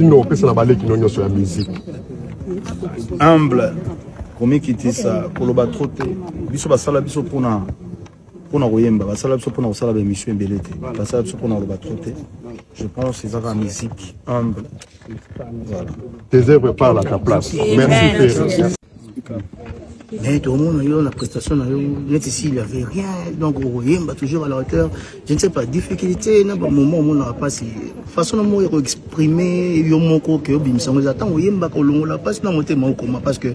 tino pesa na baleki no nyoso ya musique. Humble. Comme qui dit ça pour le batroté. Biso basala biso pona koyemba, basala biso pona kosala ba émission belete. Basala biso pona le batroté. Je pense que c'est la musique humble. Voilà. Tes œuvres parlent à ta place. Merci Frère. Mais tout le monde a eu la prestation, net ici il n'y avait rien, donc on yemba toujours à la hauteur. Je ne sais pas, difficulté, n'a pas moment où on n'a pas si façon dont on exprimer, il y a mon corps que bimsa, on attend on yemba qu'on l'a pas, sinon on t'aime comment parce que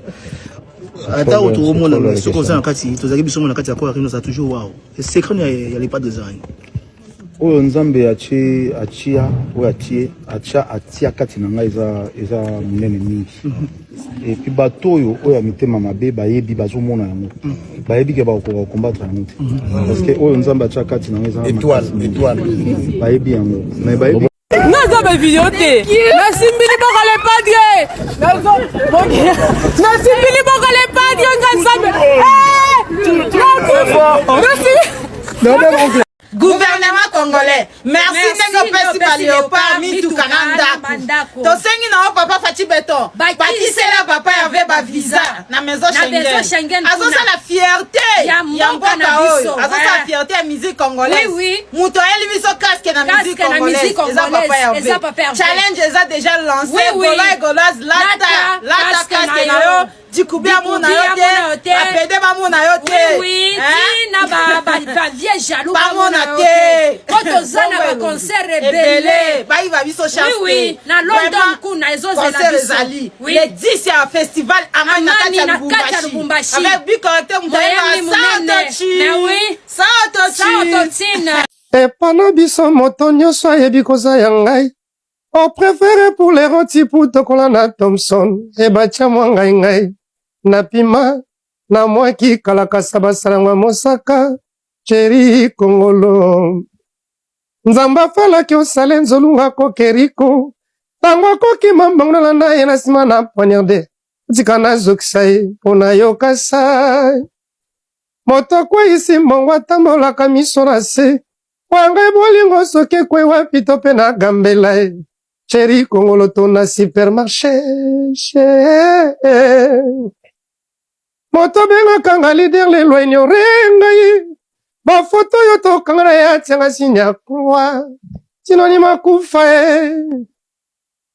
attends autour au monde, ce qu'on a en quartier, tous les bisous mon quartier à quoi ça toujours waouh. C'est quand il y a les pas de design. Oyo nzambe achia kati na ngai eza munene mingi. Et puis bato oyo mitema mabe bayebi bazomona yango. Bayebi ke ba ko combattre yango. Parce que oyo nzambe achia kati na ngai eza étoile. Bayebi yango. Mais bayebi naza ba vidéo te. Nasimbili boko le padre. Nasimbili boko le padre ngansambe. Gouvernement congolais, merci Nengo Pesi Léopard Mitou Kananda. Tosengi na papa Fati Beton. Baki c'est la papa avait ba visa na maison Schengen. Azo ça la fierté. Yamboka oyo. Azo ça la fierté à musique congolaise. Oui. Muto eli biso casque na musique congolaise. Eza papa Hervé. Challenge eza déjà lancé. Goloise lata casque na yo. Dikubia mona yo te. Apede ba mona yo te. Oui, na ba vieux jaloux ba mona te. Quand ozana ba concert rebelle. Ba iba biso chance. Oui, na London kuna ezozela biso. Le 10 ya festival amani na kati ya Lubumbashi. Avec bi correcteur mutaima Saotochi. Et pendant biso moto nyonso ayebi koza ya ngai. On préfère pour les rôtis pour Tokolana Thompson. Et batia mwa ngai. Napima na mwa ki kalakasa basalangwa mosaka. Chéri Kongolo. Nzamba fala ki osale nzolunga kokeriko. Tango koki mambangala na ye na sima na poignarde. Tika na zoksai pona yokasai. Moto kwa isi mongwa tambolaka miso na se. Wangai bolingo soke kwe wapi tope na gambela. Chéri Kongolo tona supermarché. Moto benga kanga lider le loigno rengai. Ba photo yo to kanga ya tianga sinya kwa. Sinoni makufa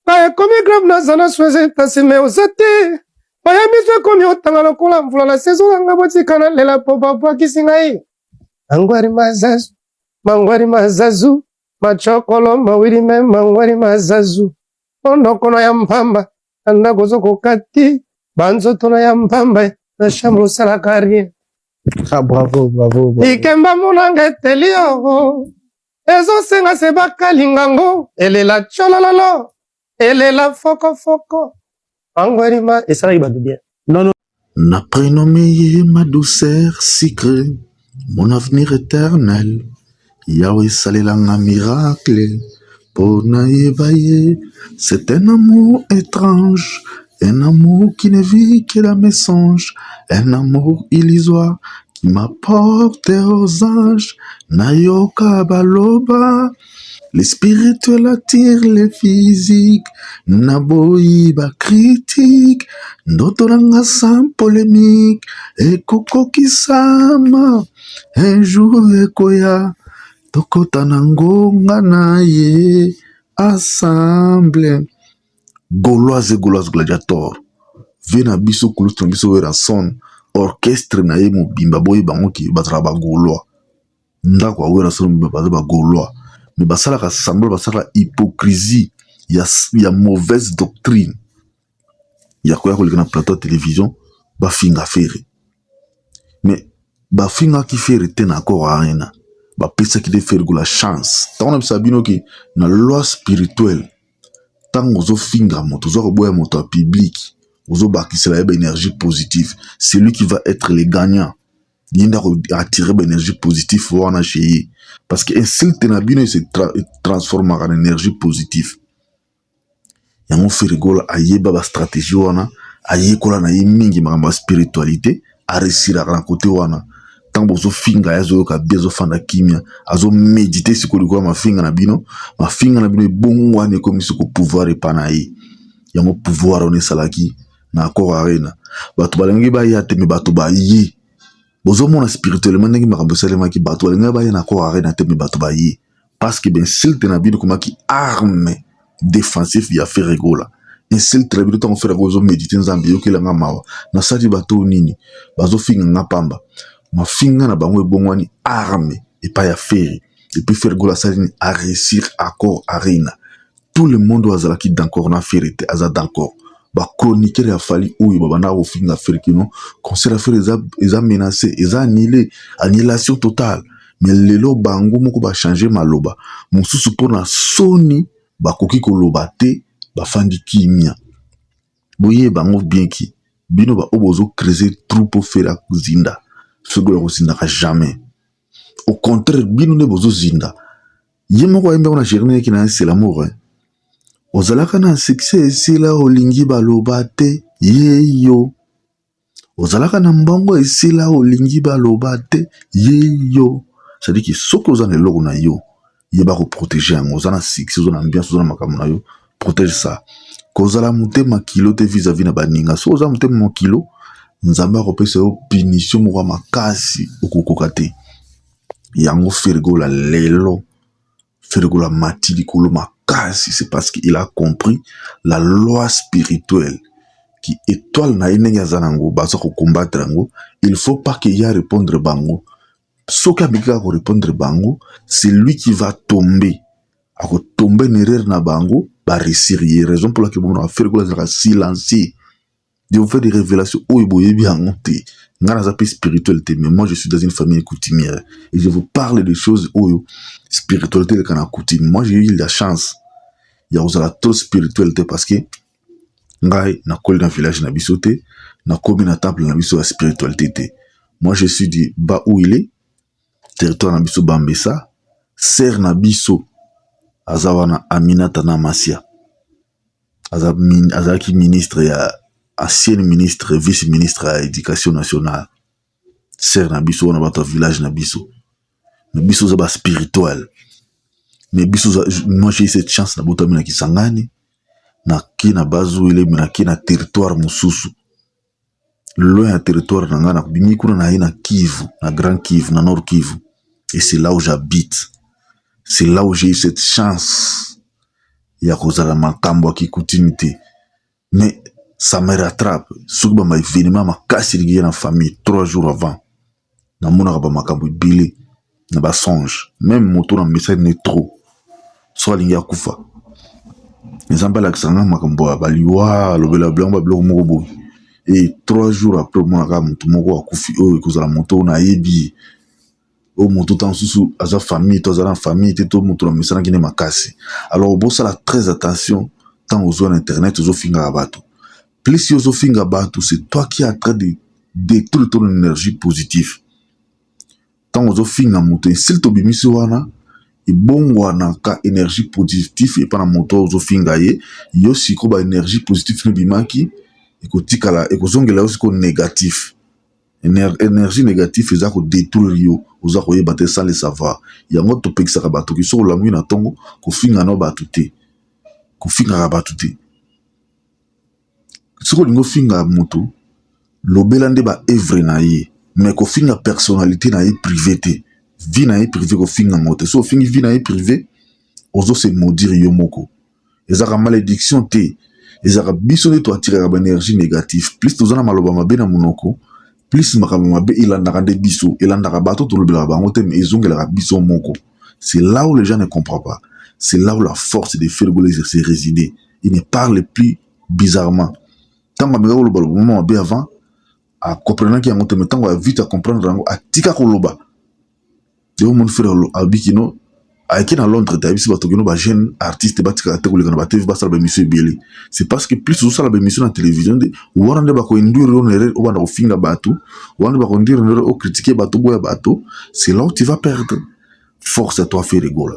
Ba komi grave na zana sweze tasime ozate. Ba ya miswe komi otanga lokola mvula la saison nga botikana lela popa pa kisingai. Mangwari mazazu. Machokolo mawiri me mangwari mazazu. Ono kono ya mpamba. Anda gozo kokati. Banzo tono ya mpamba. Na shamro salakari. Ah, bravo. Ikemba munanga telio. Ezo senga seba kalingango. Elela cholololo. Elela foko. Mangwari ma. Et ça va, il va bien. Non. Na prénommé ma douceur sucrée. Mon avenir éternel. Yahweh salelanga miracle, pona yebaye, c'est un amour étrange, un amour qui ne vit que dans mes songes, un amour illusoire qui m'apporte aux anges, nayoka baloba, les spirituels attirent les physiques, naboiba critique, ndotolanga sans polémique, et koko kisama, un jour ekoya, Tokota nangonga na ye assemble Gauloise gladiator Vena biso kulutu biso wera son orchestre na ye mobimba boye bango ki batala ba Gaulois ndako wera son ba Gaulois mais basala ka semble basala hypocrisie ya mauvaise doctrine ya quoi ko na plateau de télévision ba finga fere mais ba finga ki fere tena encore rien ba pesa qui de faire la chance tant on sabino ki na loi spirituelle tant ozo finga moto ozo boya moto à public ozo bakisela ya énergie positive c'est lui qui va être le gagnant yinda ko attirer énergie positive wana chez parce que un seul tenabino se transforme en énergie positive yango fait rigolo ayeba ba stratégie wana ayekola na yimingi ma spiritualité a réussir à côté wana tant bozo finga yazo ka bezo fanda kimia azo méditer sikoliko ma finga na bino bongwane comme siko pouvoir epanayi yango pouvoir on esalaki na akor arena bato balingi baya te me bato bayi bozo mona spirituellement ndenge makambo esalemaki bato balingi baya na akor arena te me bato bayi parce que ben silte na bino komaki arme défensif ya faire rigola insilte na bino ntango faire gozo méditer nzambe yokelanga mawa nasali bato nini bazofinga nga pamba mafinga na bango ebongwani arme epai ya feri et puis faire gola salini à réussir accord arena tout le monde azalaki d'accord na feri te aza d'accord ba chroniqueur ya fali oyo babana ofinga feri kino concert affaire eza menacé eza annihilation totale mais lelo bango moko ba changer maloba mosusu pona soni bakoki koloba te bafandi kimia boye bango bien ki bino ba obozo creuser troupe fera zinda fegola kozinda ka jamais au contraire bino ne bozo zinda yemo ko embe na journée ki na c'est l'amour ozalaka na succès esila olingi baloba te yeyo ozalaka na mbongo esila olingi baloba te yeyo ça dit que soko za neloko na yo yeba ko protéger yango ozana succès ozana ambiance ozana makambo na yo protège ça kozala mutema kilo te vis-à-vis na baninga so ozala mutema kilo nzambe akopesa yo punition moko makasi okokoka te yango ferigola lelo ferigola mati likolo makasi c'est parce qu'il a compris la loi spirituelle qui étoile na ndenge azanango baza ko combattre yango il faut pas qu'il y a répondre bango soki abika ko répondre bango c'est lui qui va tomber a ko tomber une erreur na bango ba réussir raison pour laquelle on va faire quoi silencier de vous faire des révélations où il bien monter ngana zapi spiritualité mais moi je suis dans une famille coutumière et je vous parle des choses où spiritualité de kana coutume moi j'ai eu la chance il y a osala trop spiritualité parce que ngai na koli na village na bisoté na komi na temple na biso la spiritualité te moi je suis du bas où il est territoire na biso Bambessa ser na biso azawana Aminata na Masia azaki ministre ya ancienne ministre vice-ministre à éducation nationale ser na biso wana bato village na biso mais biso za ba spirituel mais biso moi j'ai eu cette chance na botami na Kisangani na ki na bazu ile na ki na territoire mususu loin ya territoire na ngana bimi kuna na ina Kivu na Grand Kivu na Nord Kivu et c'est là où j'habite c'est là où j'ai eu cette chance ya kozala makambo ki continuité mais ça me rattrape soukba ma événement ma kasi lié na famille 3 jours avant na mona ba makambo bilé na ba songe même moto na message ne trop soit linga kufa les embala kisanga makambo ba liwa lobela blanc ba bloko moko boy et 3 jours après mona ka moto moko akufi o kozala moto na yebi o moto tan susu aza famille to za famille te to moto na message ki ne makasi alors bon ça la très attention tant aux zones internet aux finga bato plus aux finga bato c'est toi qui es en train de détruire ton énergie positive tant aux finga moto s'il to bimisi wana et bon wana ka énergie positive et pas na moto aux finga ye yo siko ba énergie positive ne bimaki et ko tikala et ko zongela aussi négatif énergie négative eza ko détruire yo oza ko yeba te sans le savoir yango to pekisa ka bato ki so la mui na tongo ko finga no bato te ko finga bato te siko lingo finga moto lobela nde ba œuvre na ye mais ko finga personnalité na ye privé te vie na ye privé ko finga moto so fingi vie na ye privé ozo se maudire yo moko ezaka malédiction te ezaka biso ne to attirer ba énergie négative plus tozana maloba mabe na monoko plus makambo mabe ilandaka nde biso ilandaka bato to lobela bango te mais ezongelaka biso moko c'est là où les gens ne comprennent pas c'est là où la force de faire l'exercice résider il ne parle plus bizarrement tant que le moment bien avant à comprendre qu'il y a un temps mais tant qu'on vite à comprendre à tika koloba de mon frère abikino à qui dans Londres t'as vu si bato kino ba jeune artiste ba tika te ko lekana ba TV ba sala ba émission belé c'est parce que plus vous sala ba émission na télévision de warande ba ko induire on erreur o bana ko finga bato warande ba ko induire on erreur o critiquer bato boya bato c'est là où tu vas perdre force à toi faire rigoler